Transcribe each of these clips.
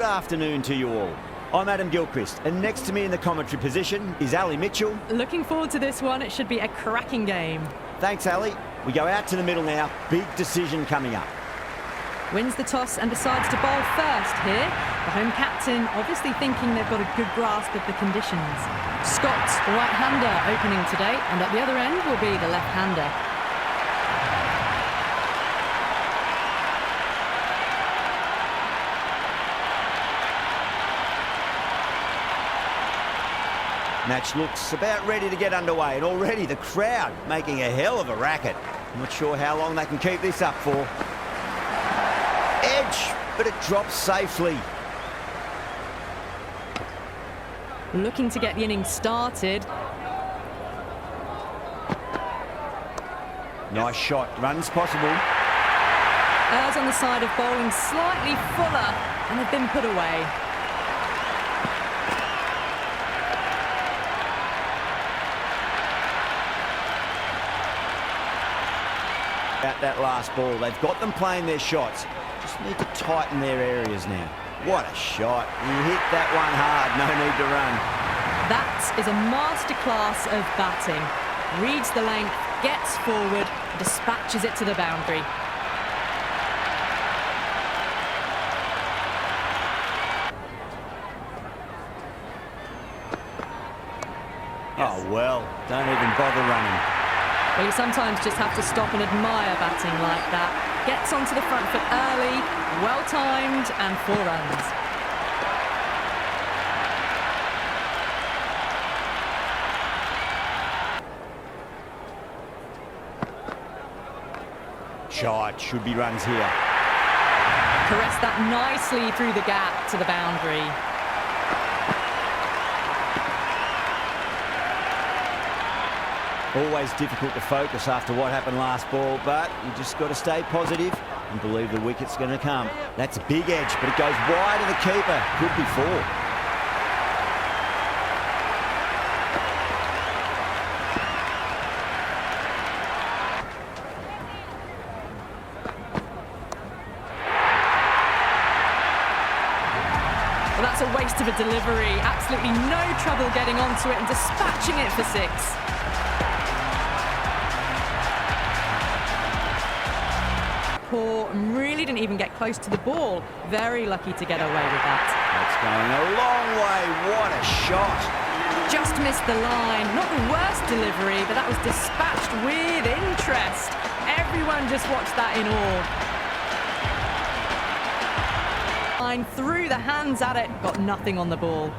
Good afternoon to you all. I'm Adam Gilchrist, and next to me in the commentary position is Ali Mitchell. Looking forward to this one. It should be a cracking game. Thanks, Ali. We go out to the middle now. Big decision coming up. Wins the toss and decides to bowl first here. The home captain obviously thinking they've got a good grasp of the conditions. Scott's the right-hander opening today, and at the other end will be the left-hander. Match looks about ready to get underway, and already the crowd making a hell of a racket. I'm not sure how long they can keep this up for. Edge, but it drops safely. Looking to get the innings started. Nice shot, runs possible. Errs on the side of bowling slightly fuller, and they've been put away. At that last ball, they've got them playing their shots. Just need to tighten their areas now. What a shot. He hit that one hard, no need to run. That is a masterclass of batting. Reads the length, gets forward, dispatches it to the boundary. Oh well, don't even bother running. Well, you sometimes just have to stop and admire batting like that. Gets onto the front foot early, well-timed, and 4 runs. Shot, should be runs here. Caress that nicely through the gap to the boundary. Always difficult to focus after what happened last ball, but you just got to stay positive and believe the wicket's going to come. That's a big edge, but it goes wide of the keeper. Could be 4. Well, that's a waste of a delivery. Absolutely no trouble getting onto it and dispatching it for 6. Poor, really didn't even get close to the ball. Very lucky to get away with that. That's going a long way. What a shot. Just missed the line. Not the worst delivery, but that was dispatched with interest. Everyone just watched that in awe. Line through the hands at it, got nothing on the ball.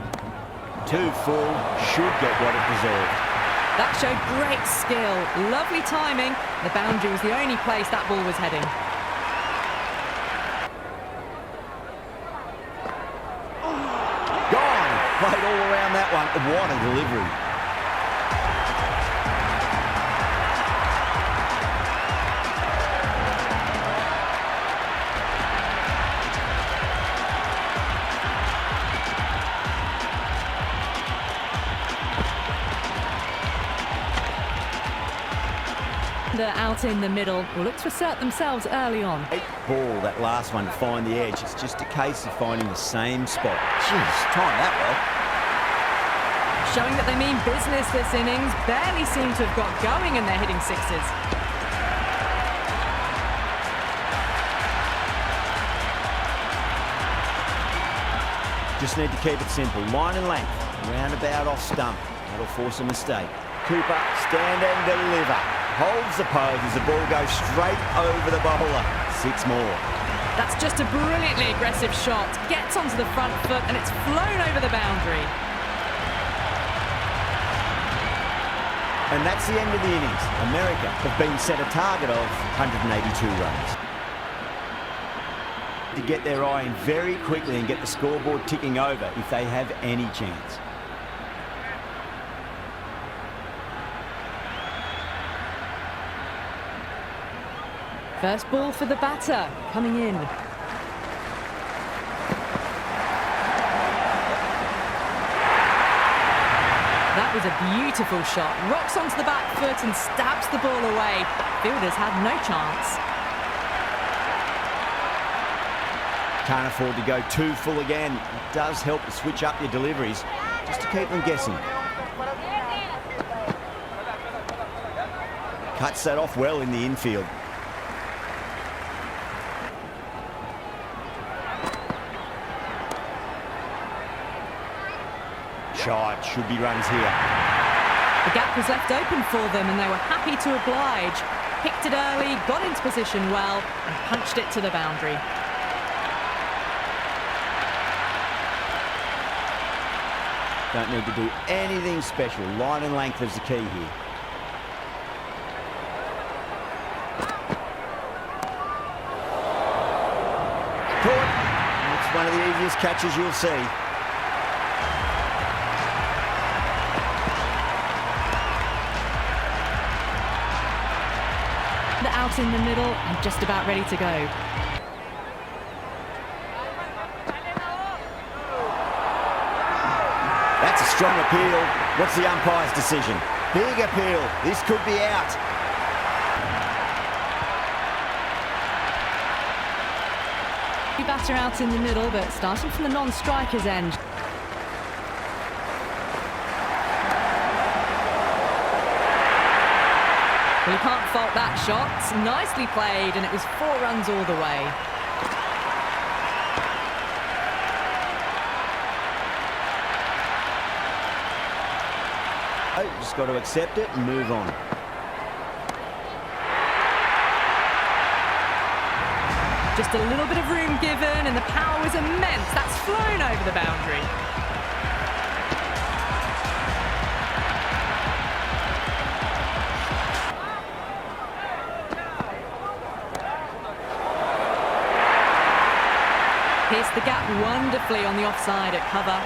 2 full, should get what it deserved. That showed great skill. Lovely timing. The boundary was the only place that ball was heading. Played all around that one. What a delivery. They're out in the middle. Will look to assert themselves early on. Great ball, that last one, to find the edge. It's just a case of finding the same spot. Jeez, time that well. Showing that they mean business this innings. Barely seem to have got going and they're hitting 6s. Just need to keep it simple. Line and length. Roundabout off stump. That'll force a mistake. Cooper, stand and deliver. Holds the pose as the ball goes straight over the bowler. 6 more. That's just a brilliantly aggressive shot. Gets onto the front foot and it's flown over the boundary. And that's the end of the innings. America have been set a target of 182 runs. To get their eye in very quickly and get the scoreboard ticking over if they have any chance. First ball for the batter, coming in. That was a beautiful shot. Rocks onto the back foot and stabs the ball away. Fielders had no chance. Can't afford to go too full again. It does help to switch up your deliveries, just to keep them guessing. Cuts that off well in the infield. Shot, should be runs here. The gap was left open for them and they were happy to oblige. Picked it early, got into position well and punched it to the boundary. Don't need to do anything special. Line and length is the key here. Caught. It's one of the easiest catches you'll see. Out in the middle and just about ready to go. That's a strong appeal. What's the umpire's decision? Big appeal. This could be out. Batter out in the middle, but starting from the non-striker's end. Well, you can't fault that shot. Nicely played, and it was 4 runs all the way. Oh, just got to accept it and move on. Just a little bit of room given, and the power was immense. That's flown over the boundary. Pierced the gap wonderfully on the offside at cover.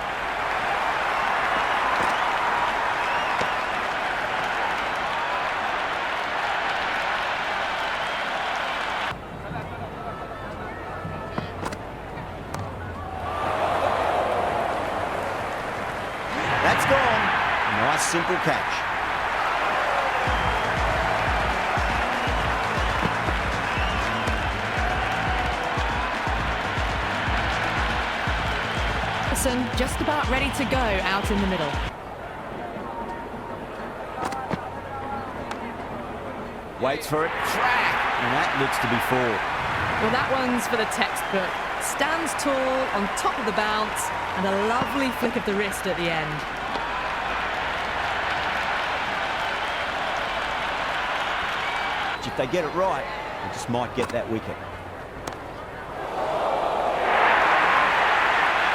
That's gone. Nice simple catch. Just about ready to go out in the middle. Waits for it. Track. And that looks to be 4. Well, that one's for the textbook. Stands tall on top of the bounce and a lovely flick of the wrist at the end. If they get it right, they just might get that wicket.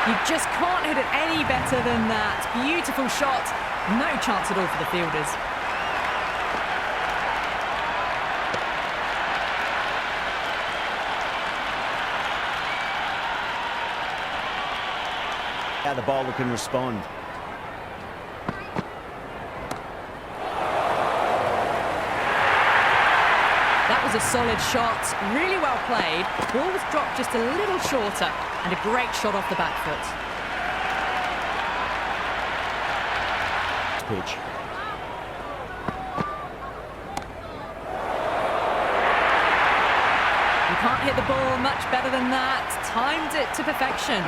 You just can't hit it any better than that. Beautiful shot. No chance at all for the fielders. How the bowler can respond. That was a solid shot. Really well played. Ball was dropped just a little shorter. And a great shot off the back foot. Pitch. You can't hit the ball much better than that. Timed it to perfection.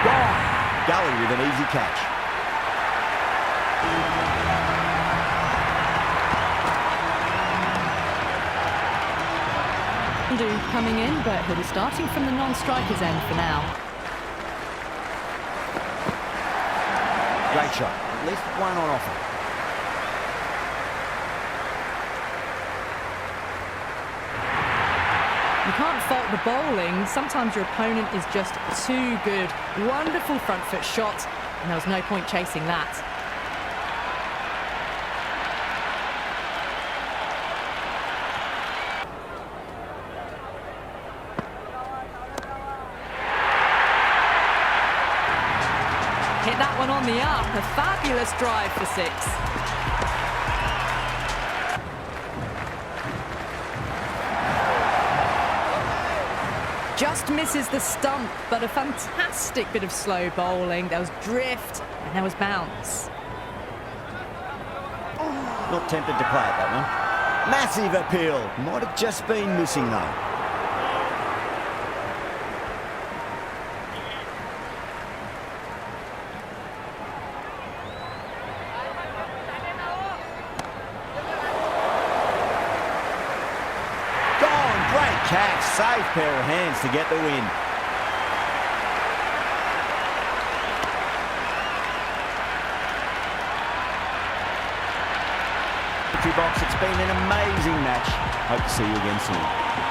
Gone. Gully with an easy catch. Coming in, but he'll be starting from the non-striker's end for now. Great shot. At least one on offer. You can't fault the bowling. Sometimes your opponent is just too good. Wonderful front foot shot, and there was no point chasing that. Hit that one on the up. A fabulous drive for 6. Just misses the stump, but a fantastic bit of slow bowling. There was drift and there was bounce. Not tempted to play it, that one. Massive appeal. Might have just been missing, though. Gone. Great catch. Safe pair of hands to get the win. Box. It's been an amazing match. Hope to see you again soon.